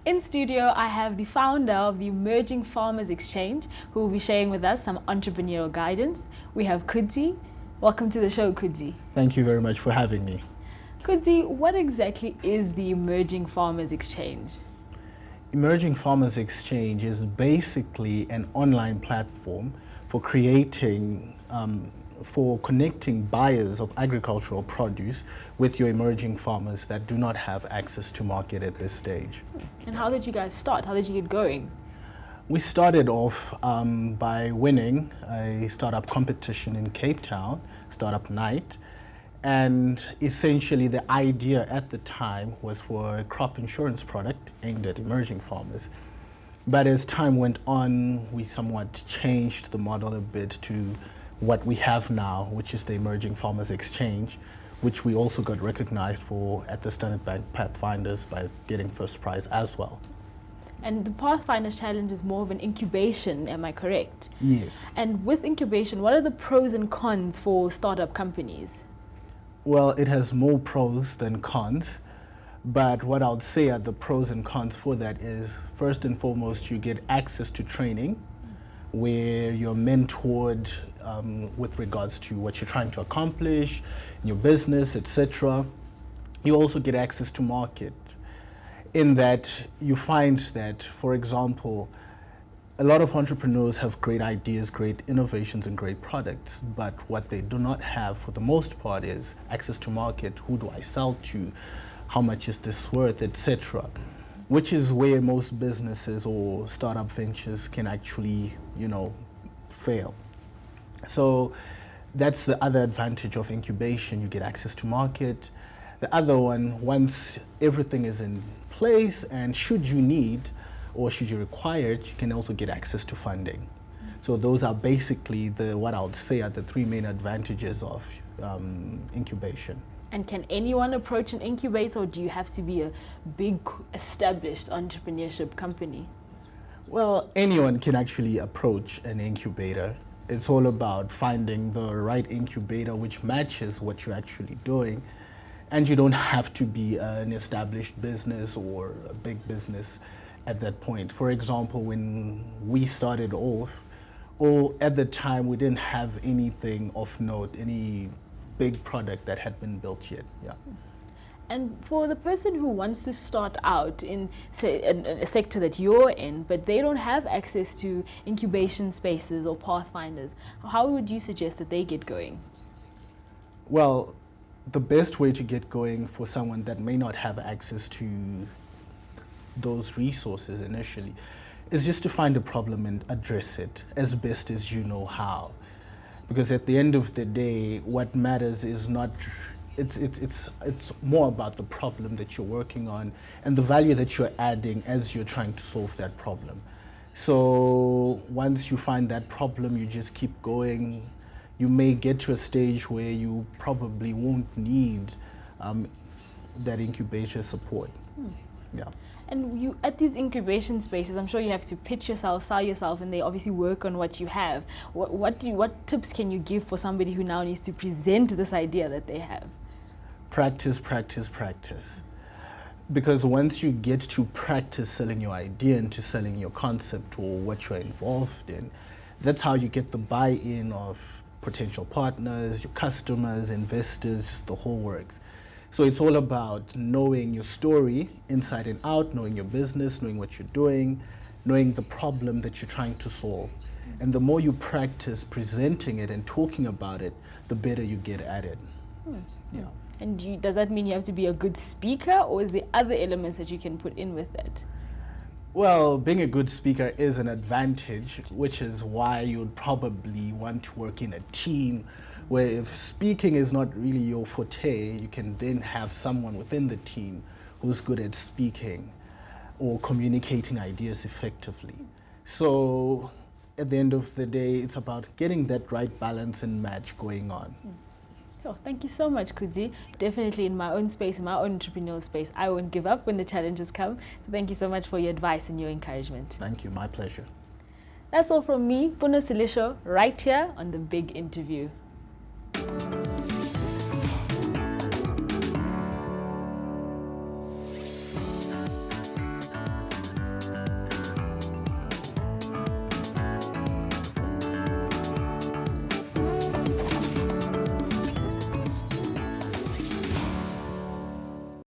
In studio, I have the founder of the Emerging Farmers Exchange, who will be sharing with us some entrepreneurial guidance. We have Kudzai. Welcome to the show, Kudzai. Thank you very much for having me. Kudzai, what exactly is the Emerging Farmers Exchange? Emerging Farmers Exchange is basically an online platform for connecting buyers of agricultural produce with your emerging farmers that do not have access to market at this stage. And how did you guys start? How did you get going? We started off by winning a startup competition in Cape Town, Startup Night. And essentially the idea at the time was for a crop insurance product aimed at emerging farmers. But as time went on, we somewhat changed the model a bit to what we have now, which is the Emerging Farmers Exchange, which we also got recognized for at the Standard Bank Pathfinders by getting first prize as well. And the Pathfinders Challenge is more of an incubation, am I correct? Yes. And with incubation, what are the pros and cons for startup companies? Well, it has more pros than cons, but what I'll say are the pros and cons for that is, first and foremost, you get access to training where you're mentored with regards to what you're trying to accomplish in your business, etc. You also get access to market in that you find that, for example, a lot of entrepreneurs have great ideas, great innovations, and great products, but what they do not have for the most part is access to market. Who do I sell to? How much is this worth, etc. Which is where most businesses or startup ventures can actually, fail. So that's the other advantage of incubation. You get access to market. The other one, once everything is in place, and should you need or should you require it, you can also get access to funding. So those are basically what I would say are the three main advantages of incubation. And can anyone approach an incubator, or do you have to be a big established entrepreneurship company? Well, anyone can actually approach an incubator. It's all about finding the right incubator which matches what you're actually doing. And you don't have to be an established business or a big business at that point. For example, when we started off, at the time we didn't have anything of note, any big product that had been built yet. Yeah. And for the person who wants to start out in, say, a sector that you're in, but they don't have access to incubation spaces or pathfinders, how would you suggest that they get going? Well, the best way to get going for someone that may not have access to those resources initially is just to find a problem and address it as best as you know how. Because at the end of the day, what matters is not, it's more about the problem that you're working on and the value that you're adding as you're trying to solve that problem. So once you find that problem, you just keep going. You may get to a stage where you probably won't need that incubation support. Yeah. And you, at these incubation spaces, I'm sure you have to pitch yourself, sell yourself, and they obviously work on what you have. What tips can you give for somebody who now needs to present this idea that they have? Practice, practice, practice. Because once you get to practice selling your idea and to selling your concept or what you're involved in, that's how you get the buy-in of potential partners, your customers, investors, the whole works. So it's all about knowing your story inside and out, knowing your business, knowing what you're doing, knowing the problem that you're trying to solve. And the more you practice presenting it and talking about it, the better you get at it. Yeah. And does that mean you have to be a good speaker, or is there other elements that you can put in with that? Well, being a good speaker is an advantage, which is why you'd probably want to work in a team where if speaking is not really your forte, you can then have someone within the team who's good at speaking or communicating ideas effectively. So at the end of the day, it's about getting that right balance and match going on. Oh, thank you so much, Kudzai. Definitely in my own space, in my own entrepreneurial space, I won't give up when the challenges come. So thank you so much for your advice and your encouragement. Thank you, my pleasure. That's all from me, Puno, right here on The Big Interview.